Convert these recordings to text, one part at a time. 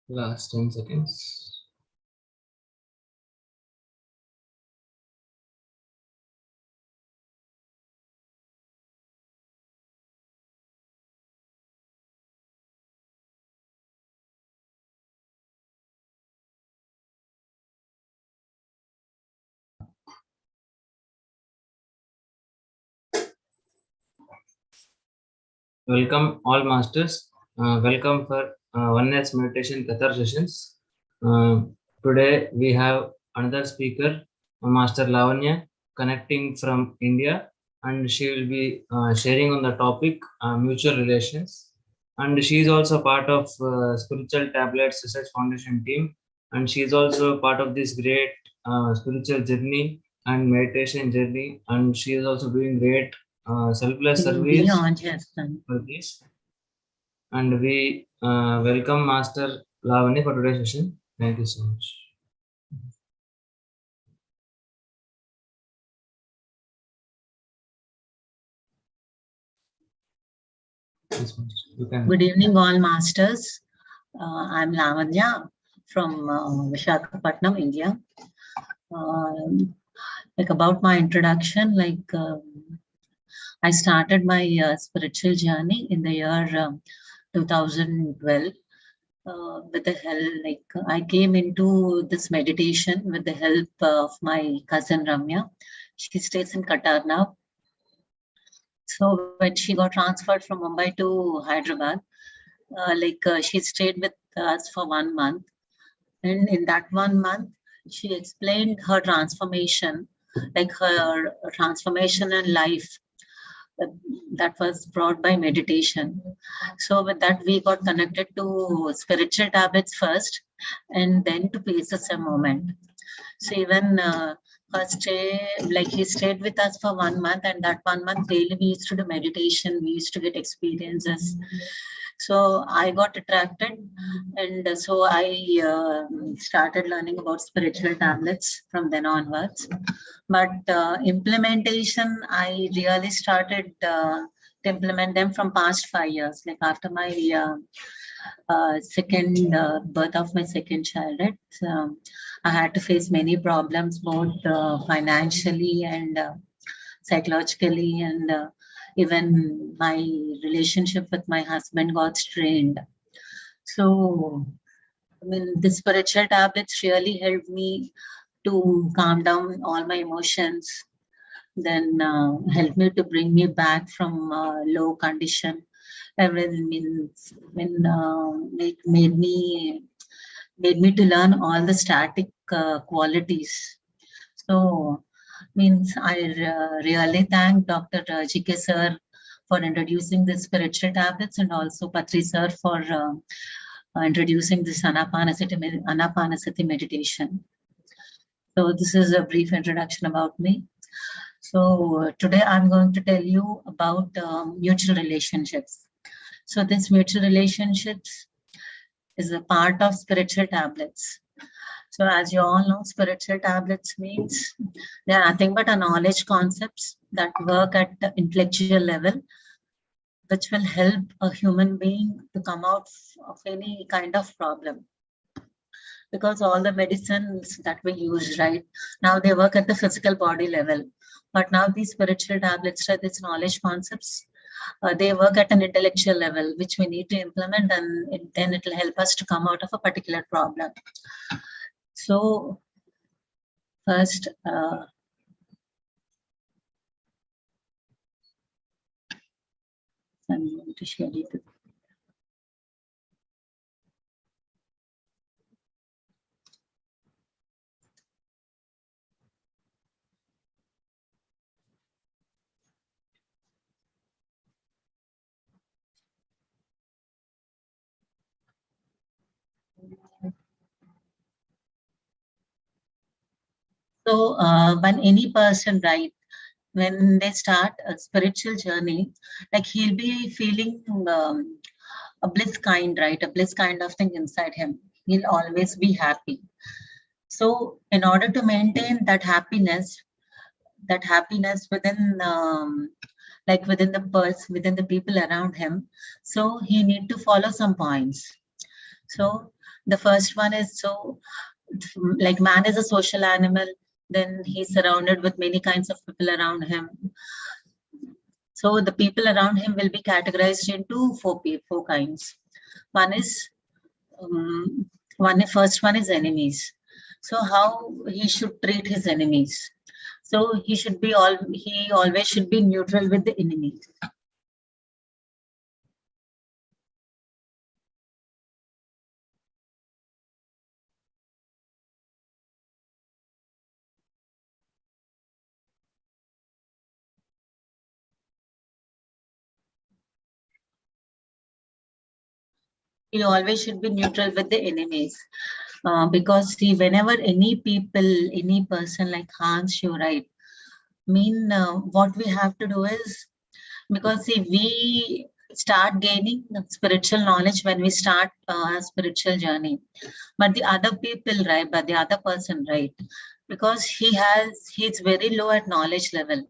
Last 10 seconds. Welcome all masters. Welcome for oneness meditation Qatar sessions. Today we have another speaker, Master Lavanya, connecting from India, and she will be sharing on the topic mutual relations. And she is also part of Spiritual Tablets Research Foundation team, and she is also part of this great spiritual journey and meditation journey. And she is also doing great selfless service for this. And we welcome Master Lavanya for today's session. Thank you so much. Good evening, all masters. I'm Lavanya from Visakhapatnam, India. About my introduction, I started my spiritual journey in the year 2012 with the help, I came into this meditation with the help of my cousin Ramya. She stays in Qatar now. So when she got transferred from Mumbai to Hyderabad, she stayed with us for 1 month. And in that 1 month, she explained her transformation, like her transformation in life that was brought by meditation. So with that, we got connected to spiritual tablets first, and then to Paces a Moment. So even first stay, he stayed with us for 1 month, and that 1 month daily we used to do meditation, we used to get experiences. So I got attracted, and so I started learning about spiritual tablets from then onwards. But implementation, I really started to implement them from past 5 years, like after my second birth of my second child. I had to face many problems, both financially and psychologically, and even my relationship with my husband got strained. So, the spiritual tablets really helped me to calm down all my emotions, then helped me to bring me back from low condition. Everything means it made me to learn all the static qualities. So I really thank Dr. G.K. sir for introducing the spiritual tablets, and also Patri sir for introducing this Anapanasati meditation. So this is a brief introduction about me. So today I'm going to tell you about mutual relationships. So this mutual relationships is a part of spiritual tablets. So as you all know, spiritual tablets means they are nothing but a knowledge concepts that work at the intellectual level, which will help a human being to come out of any kind of problem. Because all the medicines that we use right now, they work at the physical body level. But now these spiritual tablets, these knowledge concepts, they work at an intellectual level, which we need to implement, and then it will help us to come out of a particular problem. So first, I'm going to share it. So when any person, right, when they start a spiritual journey, he'll be feeling a bliss kind, right? A bliss kind of thing inside him. He'll always be happy. So in order to maintain that happiness within within the people around him, so he need to follow some points. So The first one is, so like man is a social animal, then he's surrounded with many kinds of people around him. So the people around him will be categorized into four kinds. One is first one is enemies. So how he should treat his enemies. So he always should be neutral with the enemies. He always should be neutral with the enemies. Because see, whenever any person like harms you, right? What we have to do is, because see, we start gaining spiritual knowledge when we start a spiritual journey. But the other people, right? But the other person, right? Because he's very low at knowledge level.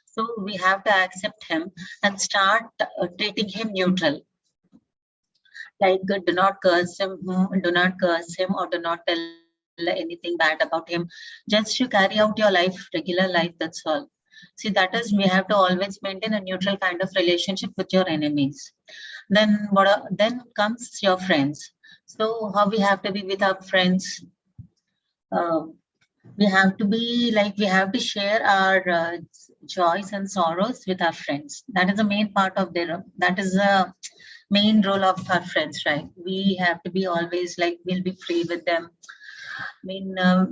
So we have to accept him and start treating him neutral. Like do not curse him, or do not tell anything bad about him. Just you carry out your regular life, that's all. See, that is, we have to always maintain a neutral kind of relationship with your enemies. Then comes your friends. So how we have to be with our friends? We have to be like, we have to share our joys and sorrows with our friends. That is the main part of that is the main role of our friends, right? We have to be always like, we'll be free with them. We'll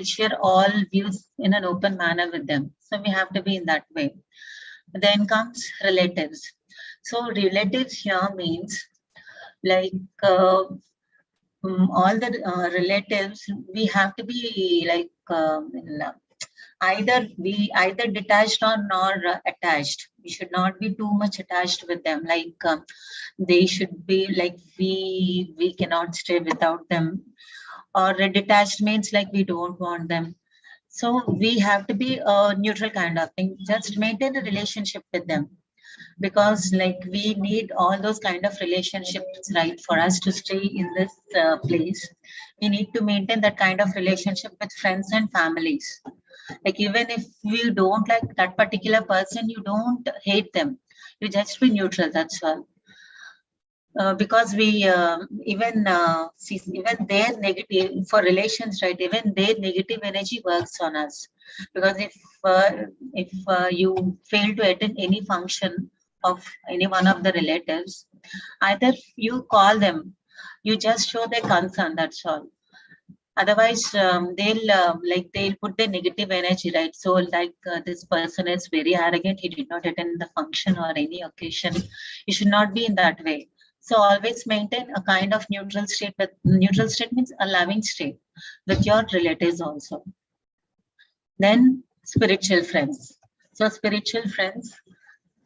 share all views in an open manner with them. So we have to be in that way. Then comes relatives. So relatives here means like all the relatives, we have to be like either detached or not attached. We should not be too much attached with them. Like they should be like, we cannot stay without them. Or detached means like we don't want them. So we have to be a neutral kind of thing. Just maintain a relationship with them, because like we need all those kind of relationships, right? For us to stay in this place, we need to maintain that kind of relationship with friends and families. Like even if you don't like that particular person, you don't hate them, you just be neutral, that's all. Because we see, even their negative, for relations, right? Even their negative energy works on us. Because if you fail to attend any function of any one of the relatives, either you call them, you just show their concern, that's all. Otherwise they'll put their negative energy, right? So like this person is very arrogant, he did not attend the function or any occasion. You should not be in that way. So always maintain a kind of neutral state. But neutral state means a loving state with your relatives also. Then spiritual friends. So spiritual friends,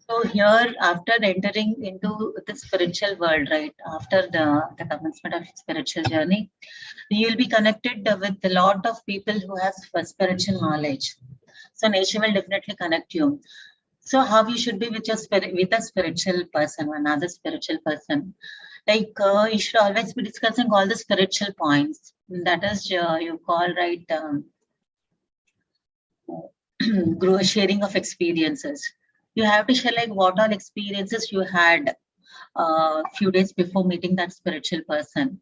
so here, after entering into the spiritual world, right, after the commencement of spiritual journey, you'll be connected with a lot of people who have spiritual knowledge. So nature will definitely connect you. So how you should be with your with a spiritual person, another spiritual person. Like you should always be discussing all the spiritual points. That is, you call, right, sharing of experiences. You have to share like what all experiences you had few days before meeting that spiritual person.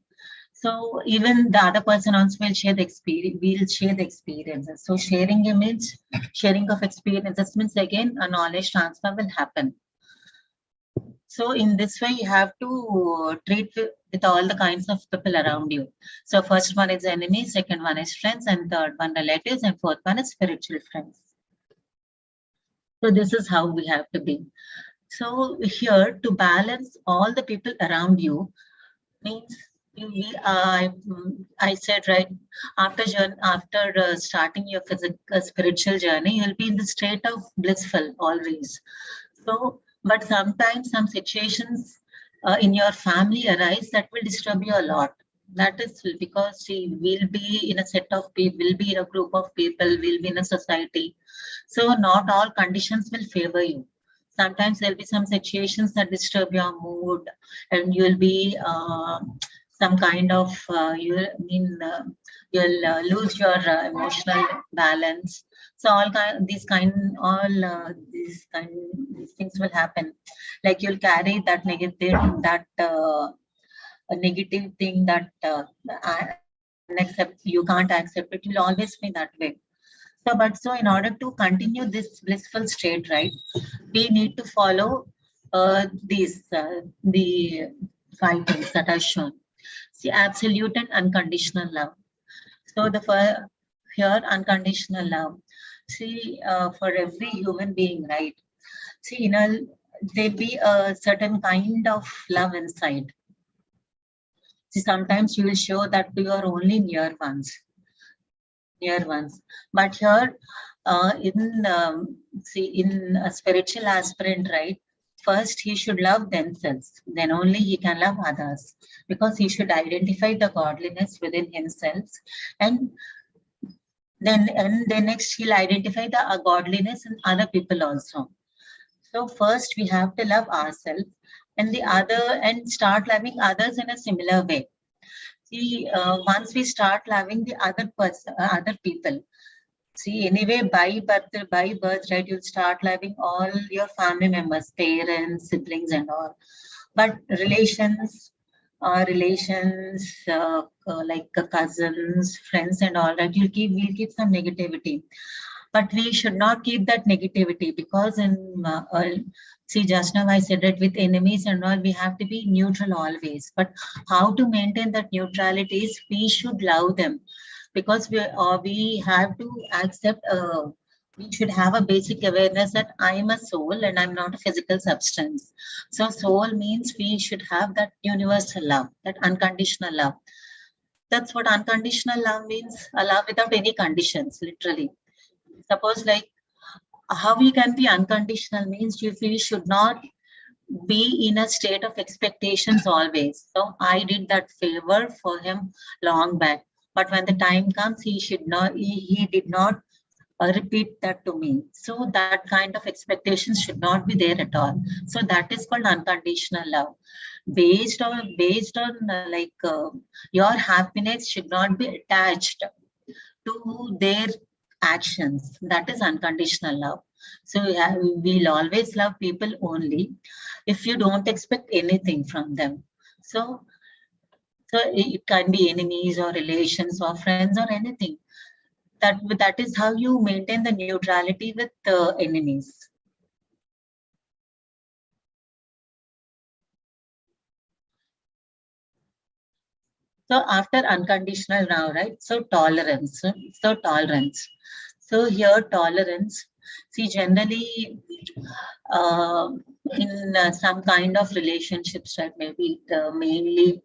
So even the other person also will share the experience. We'll share the experiences. So sharing means sharing of experiences means again a knowledge transfer will happen. So in this way, you have to treat with all the kinds of people around you. So first one is enemies, second one is friends, and third one relatives, and fourth one is spiritual friends. So this is how we have to be. So here, to balance all the people around you means I said, right, after starting your physical spiritual journey, you'll be in the state of blissful always. So, but sometimes some situations in your family arise that will disturb you a lot. That is because we'll be in a set of people, we'll be in a group of people, we'll be in a society. So not all conditions will favor you. Sometimes there'll be some situations that disturb your mood, and you'll be some kind of you'll lose your emotional balance. So these things will happen. Like you'll carry that a negative thing that you can't accept it. You'll always be that way. So in order to continue this blissful state, right, we need to follow the five things that are shown. See, absolute and unconditional love. So here, unconditional love. See, for every human being, right? See, there'll be a certain kind of love inside. See, sometimes you will show that to your only near ones. But here, in a spiritual aspirant, right? First, he should love themselves. Then only he can love others, because he should identify the godliness within himself, and then next he'll identify the godliness in other people also. So first we have to love ourselves, and start loving others in a similar way. See, once we start loving the other people, see, anyway, by birth, right, you'll start loving all your family members, parents, siblings, and all. But relations like cousins, friends, and all that, we'll keep some negativity. But we should not keep that negativity, because see, just now I said that with enemies and all, we have to be neutral always. But how to maintain that neutrality is we should love them, because we have to accept, we should have a basic awareness that I am a soul and I'm not a physical substance. So soul means we should have that universal love, that unconditional love. That's what unconditional love means, a love without any conditions, literally. Suppose, like, how we can be unconditional means we should not be in a state of expectations always. So I did that favor for him long back, but when the time comes, he did not repeat that to me. So that kind of expectations should not be there at all. So that is called unconditional love. Based on your happiness should not be attached to their actions. That is unconditional love. So we'll always love people only if you don't expect anything from them. So it can be enemies or relations or friends or anything. That is how you maintain the neutrality with enemies. So after unconditional now, right? So tolerance. So here tolerance. See, generally in some kind of relationships, right? Maybe mainly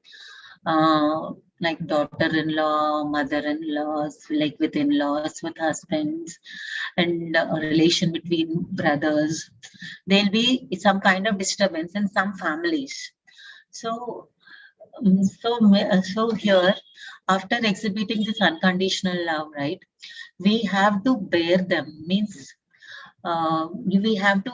like daughter-in-law, mother-in-laws, like with in-laws, with husbands, and a relation between brothers. There'll be some kind of disturbance in some families. So so here, after exhibiting this unconditional love, right, we have to bear them. Means we have to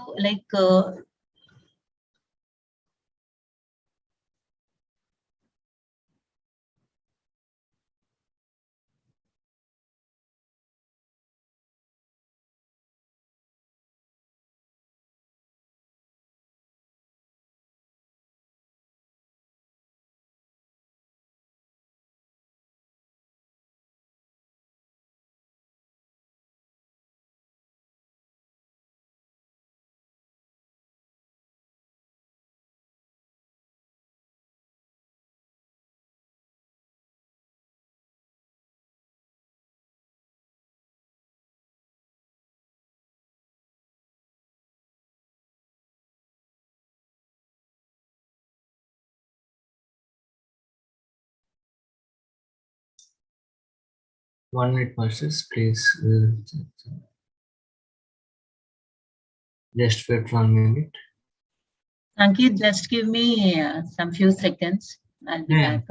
One minute, masters, please. Just wait 1 minute. Thank you. Just give me some few seconds. I'll be back.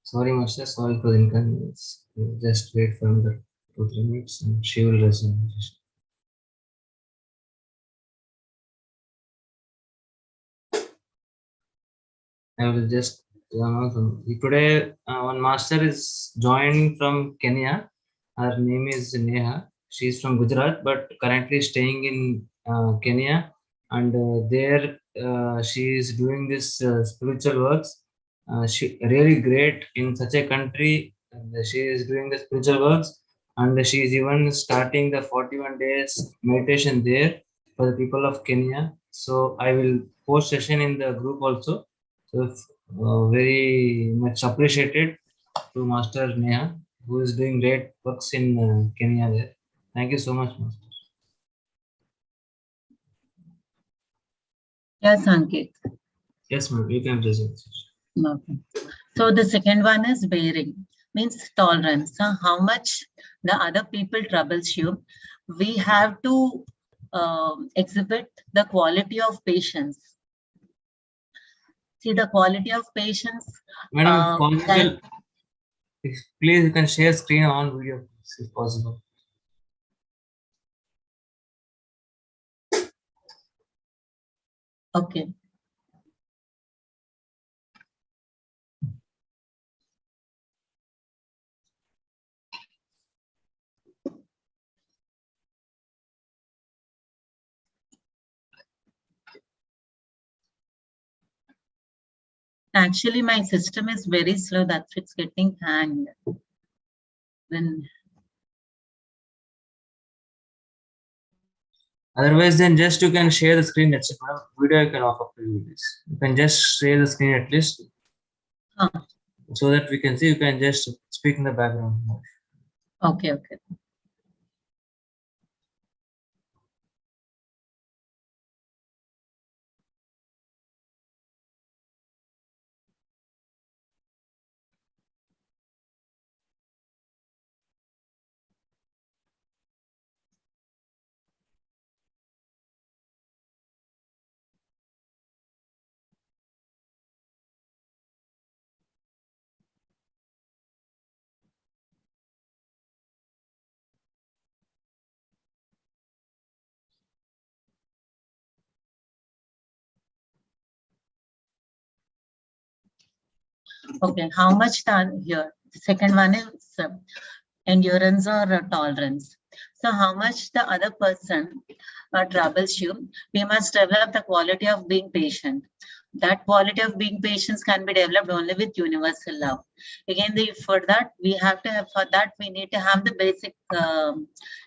Sorry, Master. Sorry for the inconvenience. Just wait for another 2-3 minutes and she will resume. I will just today one master is joining from Kenya. Her name is Neha. She's from Gujarat, but currently staying in Kenya, and there she is doing this spiritual works. She really great in such a country. And she is doing the spiritual works, and she is even starting the 41 days meditation there for the people of Kenya. So I will post session in the group also. So very much appreciated to Master Neha, who is doing great works in Kenya there. Thank you so much, Master. Yes, Ankit. Yes, ma'am, you can present. Okay. So the second one is bearing, means tolerance. How much the other people troubles you. We have to exhibit the quality of patience. See the quality of patience. Madam, if That, possible, please you can share screen on video if possible. okay. Actually, my system is very slow. That's it's getting hanged. Then Otherwise, then just you can share the screen. That's it, madam. Video you can offer to you this. You can just share the screen at least, so that we can see. You can just speak in the background. okay, okay. Okay, how much time here? The second one is endurance or tolerance. So how much the other person troubles you, we must develop the quality of being patient. That quality of being patient can be developed only with universal love. Again, for that, we have to have, for that, we need to have the basic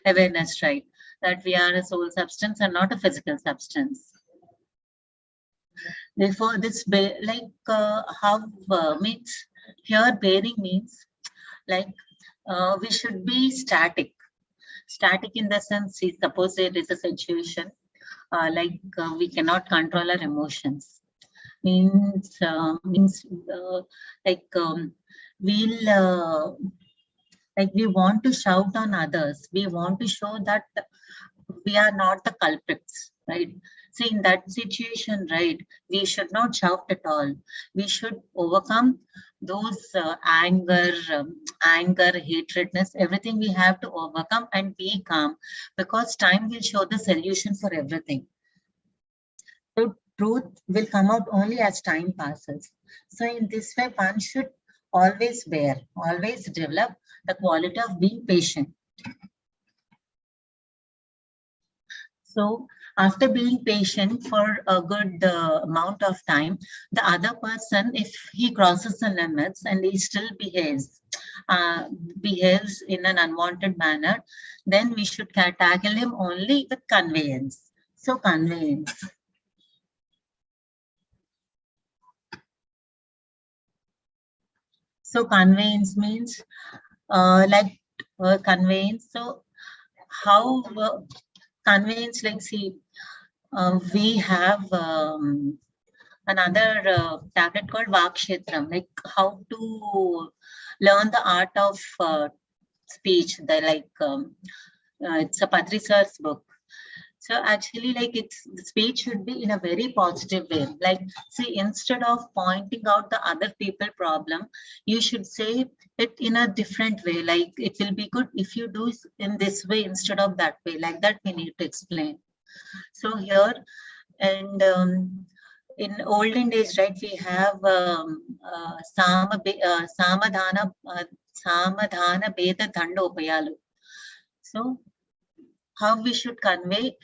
awareness, right? That we are a soul substance and not a physical substance. Therefore, this how means here bearing means like we should be static. Static in the sense, see, suppose there is a situation we cannot control our emotions. Means like we'll like we want to shout on others. We want to show that we are not the culprits, right? See, in that situation, right, we should not shout at all. We should overcome those anger, hatredness, everything we have to overcome and be calm, because time will show the solution for everything. So truth will come out only as time passes. So in this way, one should always bear, always develop the quality of being patient. So after being patient for a good amount of time, the other person, if he crosses the limits and he still behaves in an unwanted manner, then we should tackle him only with conveyance. So conveyance. So conveyance means conveyance. So how conveyance, like see, we have another tablet called Vakshetram, like how to learn the art of speech. It's a Patri sir's book. So actually, like, the speech should be in a very positive way. Like, see, instead of pointing out the other people problem, you should say it in a different way. Like, it will be good if you do in this way instead of that way. Like that, we need to explain. So here, and in olden days, right, we have samadhana beda dandopayalu. So how we should convince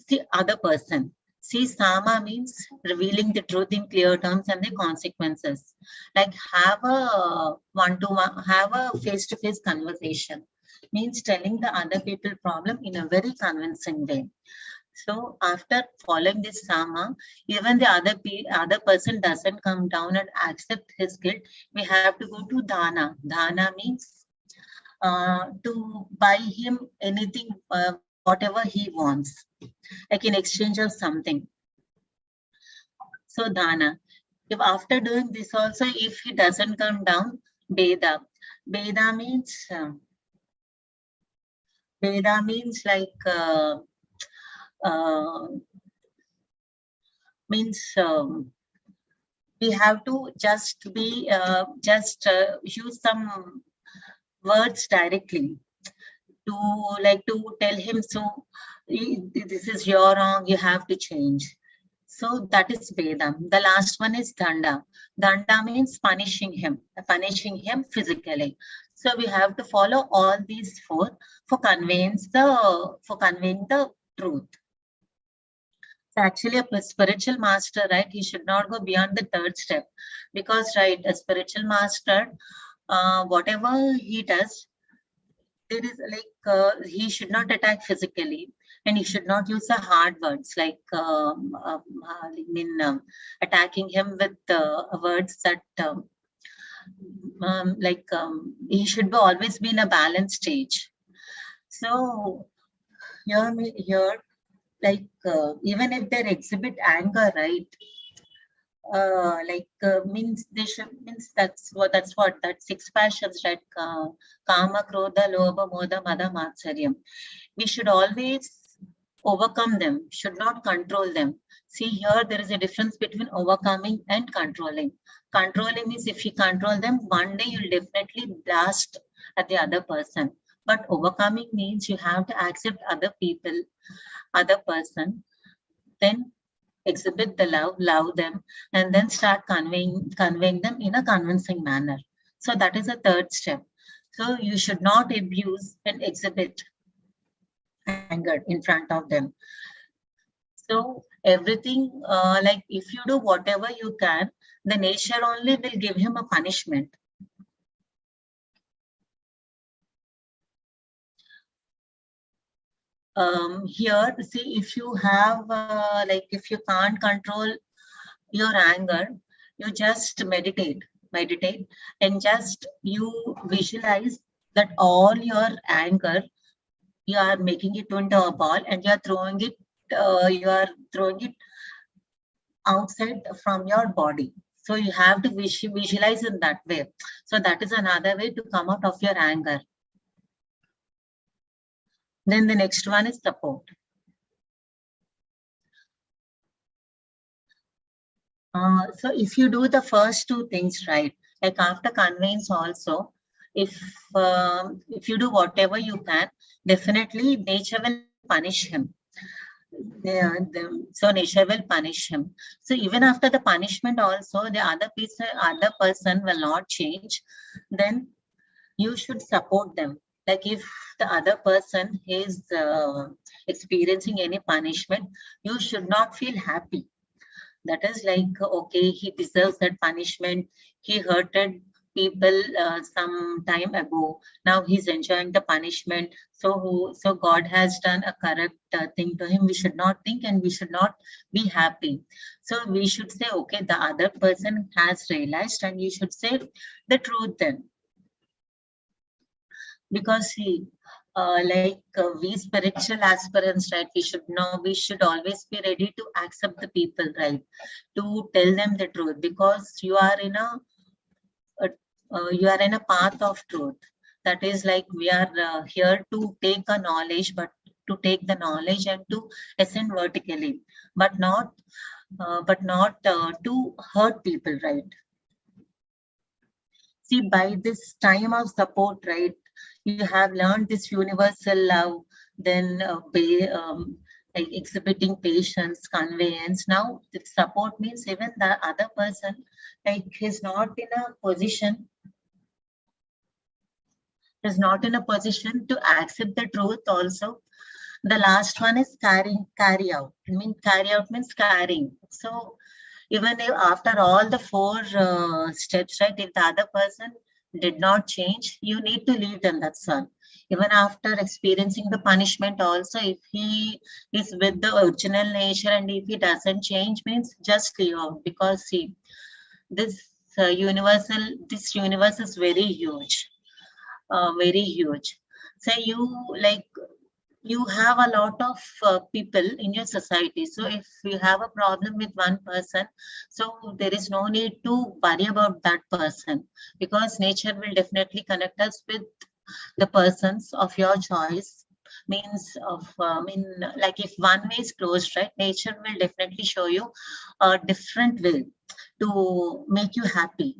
the other person. See, Sama means revealing the truth in clear terms and the consequences. Like, have a one-to-one, have a face-to-face conversation. Means telling the other people problem in a very convincing way. So after following this Sama, even the other person doesn't come down and accept his guilt, we have to go to Dana. Dana means to buy him anything, whatever he wants, like in exchange of something. So Dana. If after doing this also, if he doesn't come down, Beda. Beda means like we have to just use some words directly to tell him, so this is your wrong, you have to change. So that is Veda. The last one is Danda. Danda means punishing him physically. So we have to follow all these four for conveying the truth. So actually, a spiritual master, right, he should not go beyond the third step, because, right, a spiritual master, whatever he does, there is he should not attack physically, and he should not use the hard words like attacking him with words that he should be always be in a balanced stage. So here even if they exhibit anger, right, means they should, means that's that six passions, right? Kama, Krodha, Lobha, Modha, Mada, Matsaryam. We should always overcome them, should not control them. See, here there is a difference between overcoming and controlling. Controlling means if you control them, one day you'll definitely blast at the other person. But overcoming means you have to accept other person, then exhibit the love them, and then start conveying them in a convincing manner. So that is a third step. So you should not abuse and exhibit anger in front of them. So everything, like if you do whatever you can, the nature only will give him a punishment. Here, see, if you have if you can't control your anger, you just meditate and just you visualize that all your anger, you are making it into a ball and you are throwing it outside from your body. So you have to visualize in that way. So that is another way to come out of your anger. Then the next one is support. So if you do the first two things right, like after conveyance also, if you do whatever you can, definitely nature will punish him. So nature will punish him. So even after the punishment also, the other person will not change. Then you should support them. Like if the other person is experiencing any punishment, you should not feel happy. That is like, okay, he deserves that punishment. He hurted people some time ago. Now he's enjoying the punishment. So God has done a correct thing to him. We should not think and we should not be happy. So we should say, okay, the other person has realized, and you should say the truth then. Because we spiritual aspirants, right, we should always be ready to accept the people, right, to tell them the truth, because you are in a path of truth. That is like we are here to take a knowledge, but to take the knowledge and to ascend vertically, but not to hurt people, right? See, by this time of support, right, you have learned this universal love, then like exhibiting patience, conveyance. Now, the support means even the other person, like he's not in a position, to accept the truth also. The last one is carry out. I mean, carry out means carrying. So even if after all the four steps, right, if the other person did not change, you need to leave them, that's all. Even after experiencing the punishment also, if he is with the original nature and if he doesn't change, means just leave out. Because see, this universe is very huge, very huge. So you have a lot of people in your society. So if you have a problem with one person, so there is no need to worry about that person, because nature will definitely connect us with the persons of your choice. Means of like if one way is closed, right, nature will definitely show you a different way to make you happy.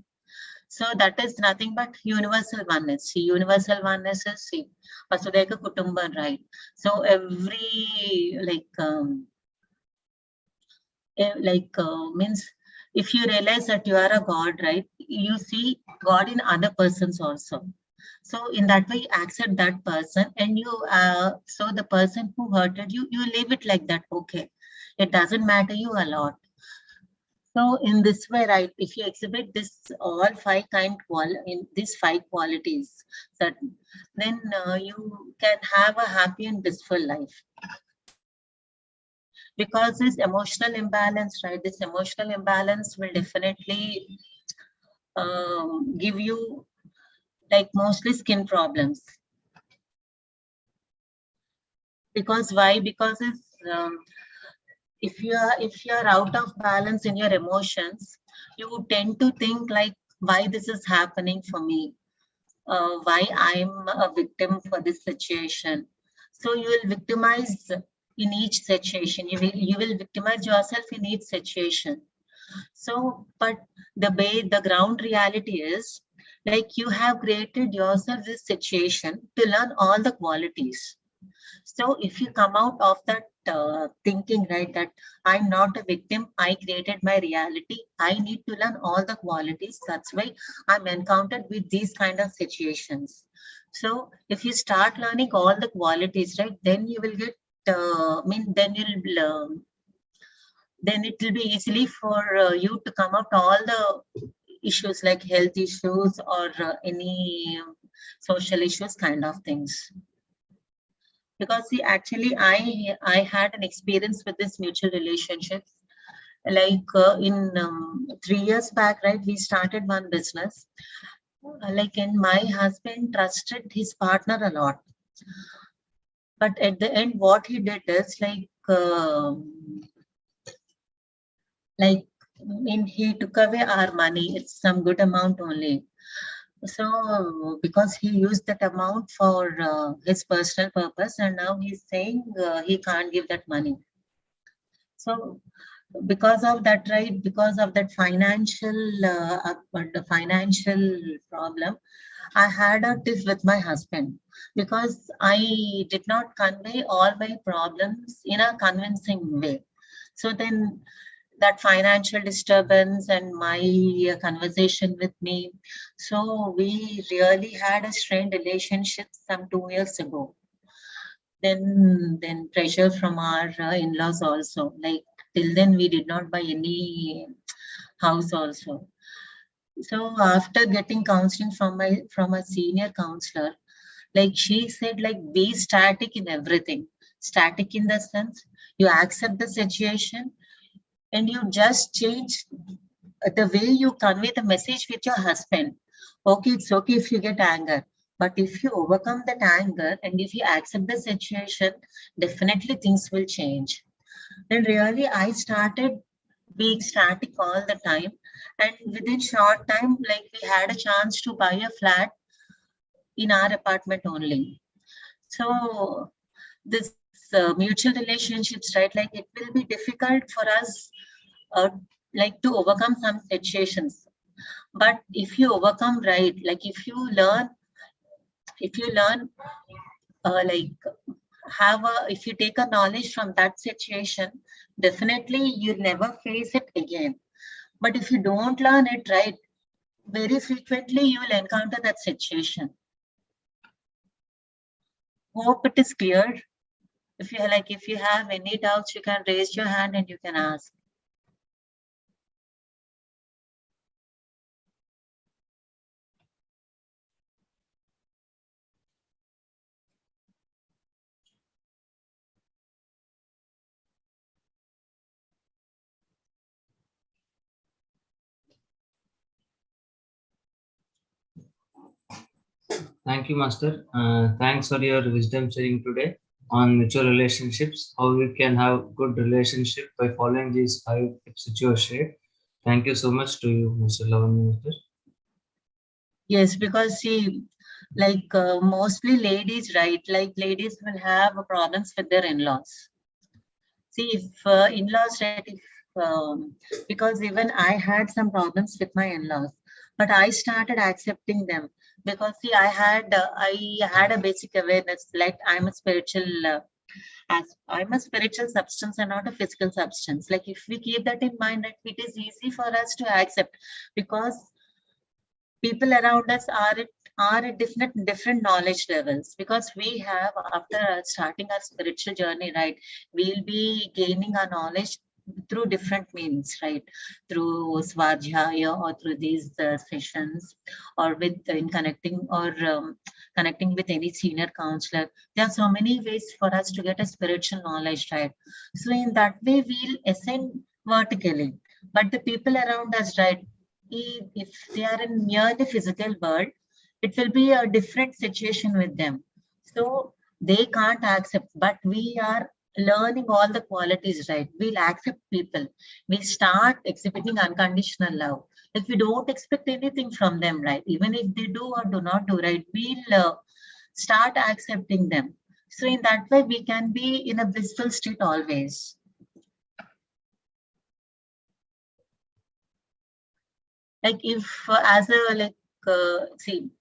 So that is nothing but universal oneness. See, universal oneness is, see, Vasudhaiva Kutumbam, right? So every means if you realize that you are a God, right? You see God in other persons also. So in that way, you accept that person, and you so the person who hurted you, you leave it like that. Okay, it doesn't matter you a lot. So in this way, right, if you exhibit this all in these five qualities, that then you can have a happy and blissful life. Because this emotional imbalance, right, this emotional imbalance will definitely give you like mostly skin problems. Because why? Because it's if you are out of balance in your emotions, you tend to think like, why this is happening for me, why I'm a victim for this situation. So you will victimize in each situation. You will victimize yourself in each situation. So, but the ground reality is, like, you have created yourself this situation to learn all the qualities. So if you come out of that thinking, right, that I'm not a victim, I created my reality, I need to learn all the qualities. That's why I'm encountered with these kind of situations. So if you start learning all the qualities, right, then you will get, then it will be easily for you to come out all the issues like health issues or any social issues kind of things. Because see, actually I had an experience with this mutual relationships. Like in 3 years back, right, we started one business. And my husband trusted his partner a lot, but at the end what he did is he took away our money. It's some good amount only. So because he used that amount for his personal purpose, and now he's saying he can't give that money. So because of that, right, because of that financial problem, I had a tiff with my husband, because I did not convey all my problems in a convincing way. So then that financial disturbance and my conversation with me, so we really had a strained relationship some 2 years ago. Then pressure from our in-laws also. Like till then we did not buy any house also. So after getting counseling from a senior counselor, like she said, like, be static in everything. Static in the sense you accept the situation and you just change the way you convey the message with your husband. Okay, it's okay if you get anger, but if you overcome that anger and if you accept the situation, definitely things will change. Then really I started being static all the time, and within short time, like, we had a chance to buy a flat in our apartment only. So this mutual relationships, right? Like it will be difficult for us like to overcome some situations. But if you overcome, right, like if you learn like if you take a knowledge from that situation, definitely you'll never face it again. But if you don't learn it, right, very frequently you will encounter that situation. Hope it is clear. If you have any doubts, you can raise your hand and you can ask. Thank you, Master. Thanks for your wisdom sharing today on mutual relationships, how we can have good relationship by following these 5 tips that you have shared. Thank you so much to you, Mr. Lavanya. Yes, because see, like mostly ladies, right? Like ladies will have problems with their in-laws. See, if in-laws, right? Because even I had some problems with my in-laws, but I started accepting them because see, I had a basic awareness, like I'm a spiritual. As I'm a spiritual substance and not a physical substance. Like if we keep that in mind, that it is easy for us to accept, because people around us are at different knowledge levels, because we have, after starting our spiritual journey, right, we'll be gaining our knowledge through different means, right, through svadhyaya or through these sessions, or with in connecting or connecting with any senior counselor. There are so many ways for us to get a spiritual knowledge, right? So in that way we'll ascend vertically. But the people around us, right, if they are in near the physical world, it will be a different situation with them. So they can't accept, but we are learning all the qualities, right? We'll accept people. We start exhibiting unconditional love. If we don't expect anything from them, right? Even if they do or do not do, right? We'll start accepting them. So in that way, we can be in a blissful state always. Like if as a see,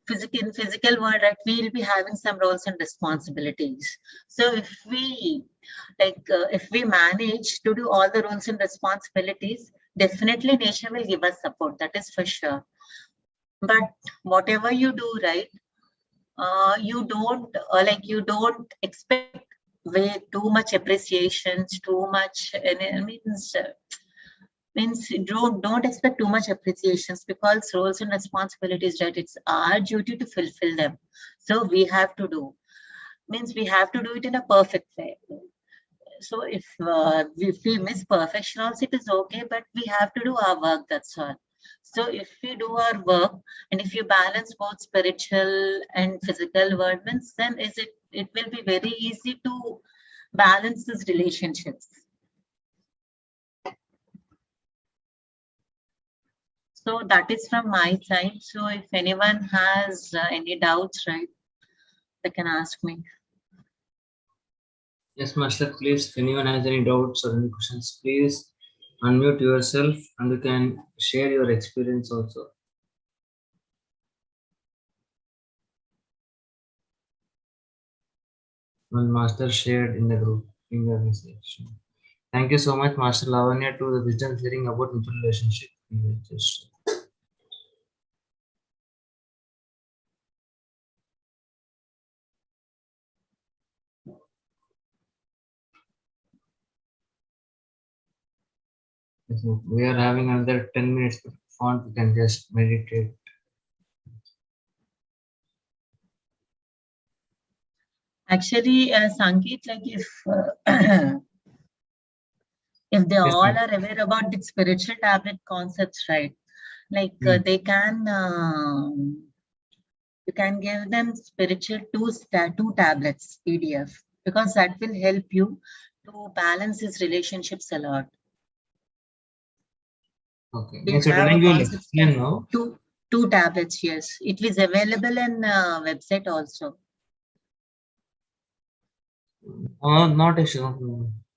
physical world, right, we'll be having some roles and responsibilities. So if we manage to do all the roles and responsibilities, definitely nature will give us support, that is for sure. But whatever you do, right, you don't expect way too much appreciations, too much, and it means don't expect too much appreciations, because roles and responsibilities, right, it's our duty to fulfill them. So we have to do, means we have to do it in a perfect way. So if we miss perfection also, it is okay, but we have to do our work, that's all. So if we do our work, and if you balance both spiritual and physical world, means then it will be very easy to balance these relationships. So that is from my side. So if anyone has any doubts, right, they can ask me. Yes, Master, please, if anyone has any doubts or any questions, please unmute yourself and you can share your experience also. Well, Master shared in the group, in the message. Thank you so much, Master Lavanya, to the wisdom sharing about mutual relationship. Just we are having another 10 minutes font, we can just meditate. Actually, Sangeet, like if if they Yes, all are aware about the spiritual tablet concepts, right? Like they can, you can give them spiritual two tablets PDF, because that will help you to balance his relationships a lot. Okay. We Yes, you're have a telling you will concept explain now. two tablets. Yes, it is available in website also. Not a sure.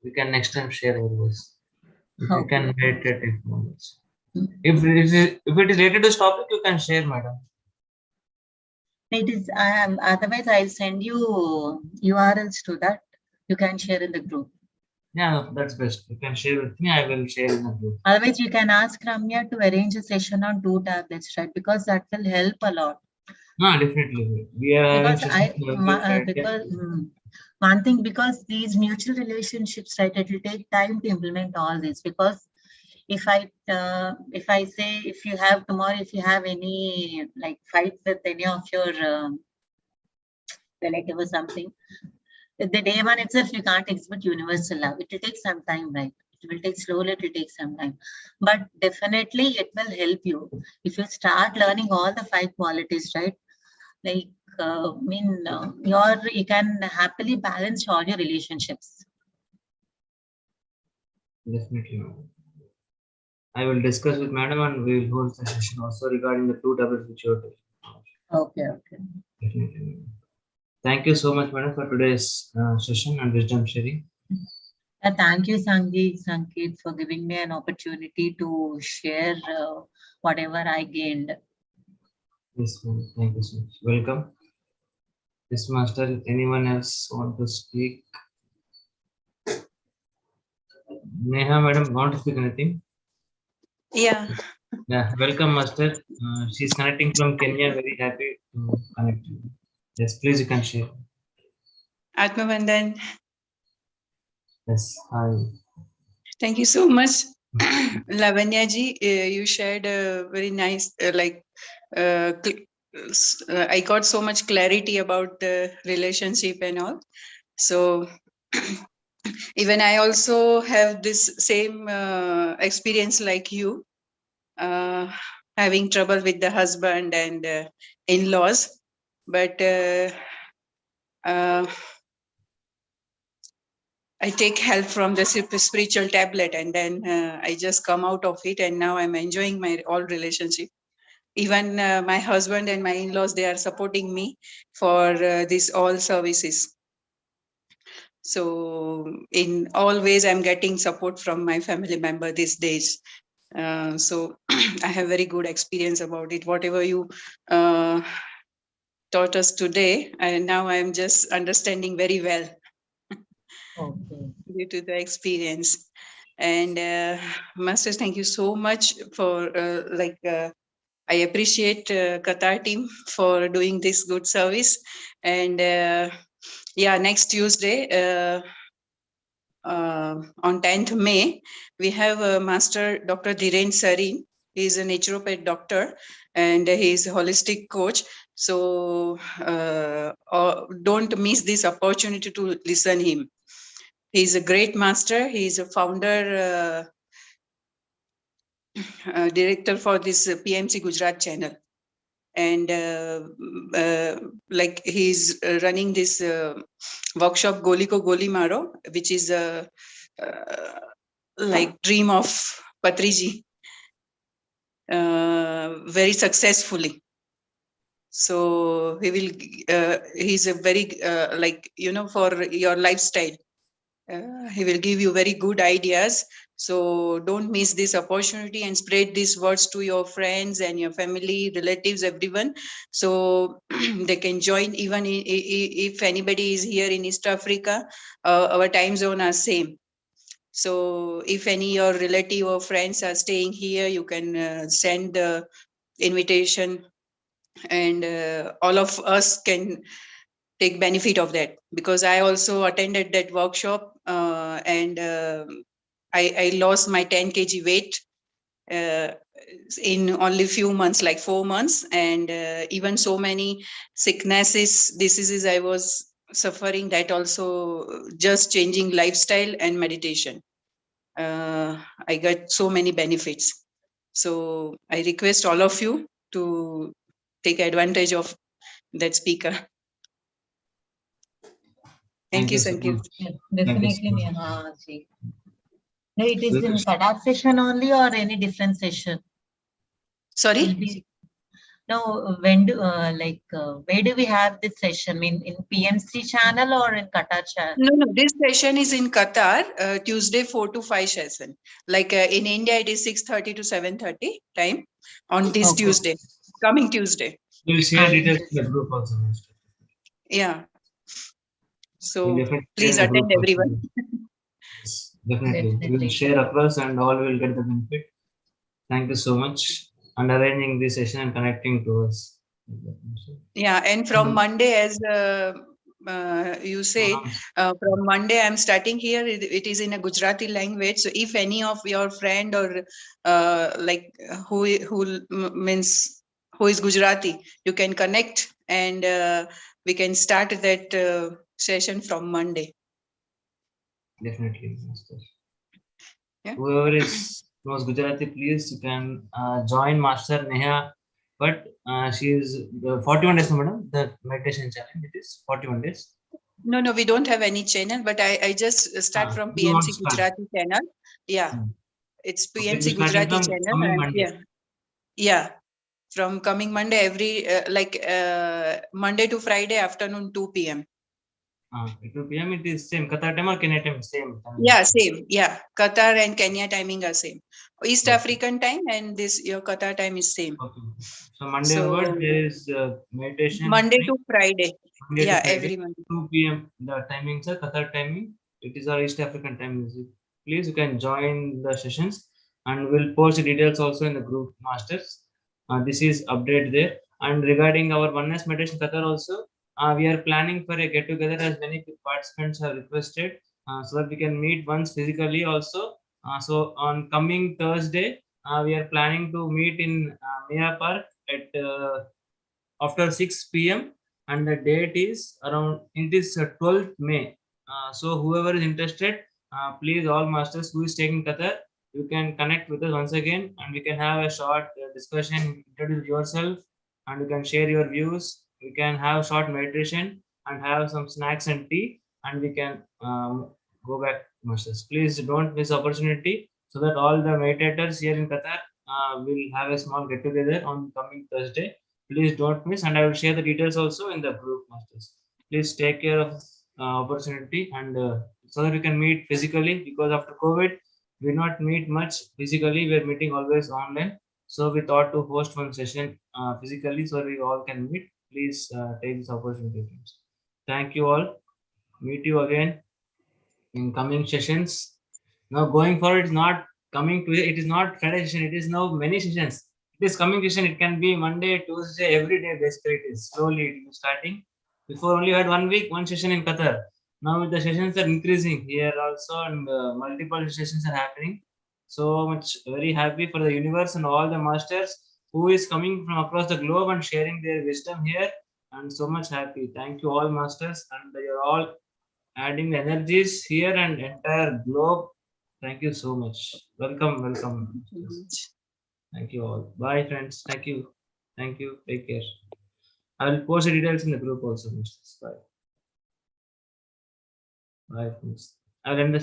We can next time share our voice. If you can Okay. meditate it moments. If it is related to this topic, you can share, madam. It is, otherwise I'll send you URLs to that. You can share in the group. Yeah, that's best. You can share with me. I will share in the group. Otherwise, you can ask Ramya to arrange a session on 2 tablets, right? Because that will help a lot. No, definitely. We are having Because sessions every Friday. one thing, because these mutual relationships, right, it will take time to implement all this. Because if I say, if you have tomorrow, if you have any like fight with any of your relative or something, the day one itself you can't expect universal love. It will take some time, right? It will take slowly, it will take some time. But definitely it will help you. If you start learning all the 5 qualities, right? Like you can happily balance all your relationships. Definitely, madam. I will discuss with madam and we will hold the session also regarding the 2 tablets which you are taking. Okay. Definitely, madam. Thank you so much, madam, for today's session and wisdom sharing. Thank you, Sangeet, for giving me an opportunity to share whatever I gained. Yes, madam. Thank you so much. Welcome. Yes, master. Anyone else want to speak? Neha, madam, want to speak anything? Yeah, Yeah, welcome, master. She's connecting from Kenya. Very happy to connect you. Yes, please, you can share. Atmavandan, Yes, hi. thank you so much. Lavanya ji, you shared a very nice, I got so much clarity about the relationship and all. So, even I also have this same experience like you, uh, having trouble with the husband and in-laws. But I take help from the spiritual tablet, and then I just come out of it, and now I'm enjoying my all relationship. Even my husband and my in-laws, they are supporting me for these all services. So in all ways, I'm getting support from my family member these days. So I have very good experience about it. Whatever you taught us today, and now I'm just understanding very well. Okay. Due to the experience. And masters, thank you so much for I appreciate Qatar team for doing this good service. And yeah, next Tuesday on 10th May, we have Master Dr. Dhiren Sarin. He's a naturopath doctor and he's a holistic coach. So don't miss this opportunity to listen him. He's a great master. He's a founder, director for this PMC Gujarat channel. And like he's running this workshop Goli Ko Goli Maro, which is like dream of Patriji, very successfully. So he will, he's a very, for your lifestyle. He will give you very good ideas. So don't miss this opportunity and spread these words to your friends and your family, relatives, everyone. So they can join. Even if anybody is here in East Africa, our time zone are same. So if any your relative or friends are staying here, you can send the invitation, and all of us can take benefit of that, because I also attended that workshop and I lost my 10 kg weight uh, in only few months, like 4 months, and even so many sicknesses, diseases I was suffering, that also just changing lifestyle and meditation. I got so many benefits. So I request all of you to take advantage of that speaker. Thank you, So Sankir. much. Definitely, Neha ji. No, it is in Qatar session only or any different session? Sorry? No, when do where do we have this session? In PMC channel or in Qatar channel? No, this session is in Qatar, Tuesday 4 to 5 session. Like in India, it is 6:30 to 7:30 time on this Okay. Tuesday, coming Tuesday. We'll share details in the group also, Master. Yeah. So We'll definitely please share in the attend group also. everyone. Yes, definitely. Definitely. We'll share across and all will get the benefit. Thank you so much and arranging this session and connecting to us. Yeah, and from Monday, as you said, from Monday I'm starting here. It is in a Gujarati language. So if any of your friend or like who means who is Gujarati, you can connect and we can start that session from Monday. Definitely, Master. Yeah. Whoever knows Gujarati, please you can join Master Neha. But she is 41 days, no, madam. The meditation challenge, it is 41 days. No, we don't have any channel, but I just start from You want to PMC start? Gujarati channel. Yeah, it's Okay, PMC you're starting Gujarati from channel. coming And Monday. yeah, from coming Monday, every Monday to Friday afternoon 2 p.m. 2 p.m. It is same. Qatar time or Kenya time? Same. Yeah, same. Yeah, Qatar and Kenya timing are same. East Okay. African time and this your Qatar time is same. Okay. So Monday onward there is meditation. Monday time. to Friday. Monday Yeah, to Friday. every Monday. 2 p.m. The timings are Qatar timing. It is our East African time. Please, you can join the sessions and we'll post the details also in the group masters. This is update there. And regarding our oneness meditation Qatar also, we are planning for a get together as many participants have requested, so that we can meet once physically also. So on coming Thursday, we are planning to meet in Mia Park at after 6 p.m. and the date is around, it is 12th May. So whoever is interested, please all masters who is taking Qatar, you can connect with us once again and we can have a short discussion, introduce yourself and you can share your views. We can have short meditation and have some snacks and tea and we can go back masters. Please don't miss opportunity so that all the meditators here in Qatar will have a small get together on coming Thursday. Please don't miss and I will share the details also in the group masters. Please take care of opportunity and so that we can meet physically, because after COVID we not meet much physically, we're meeting always online. So we thought to host one session physically so we all can meet. Please take this opportunity, friends. Thank you all. Meet you again in coming sessions. Now going forward, it's not coming to it is not Friday session, it is now many sessions. It is coming session, it can be Monday, Tuesday, every day basically. It is slowly it is starting. Before only had 1 week, one session in Qatar. Now the sessions are increasing here also and multiple sessions are happening. So much very happy for the universe and all the masters who is coming from across the globe and sharing their wisdom here, and so much happy. Thank you all masters, and you're all adding the energies here and entire globe. Thank you so much. Welcome, welcome. Thank you all. Bye, friends. Thank you. Thank you. Take care. I will post the details in the group also. Bye. Bye, friends. I will end the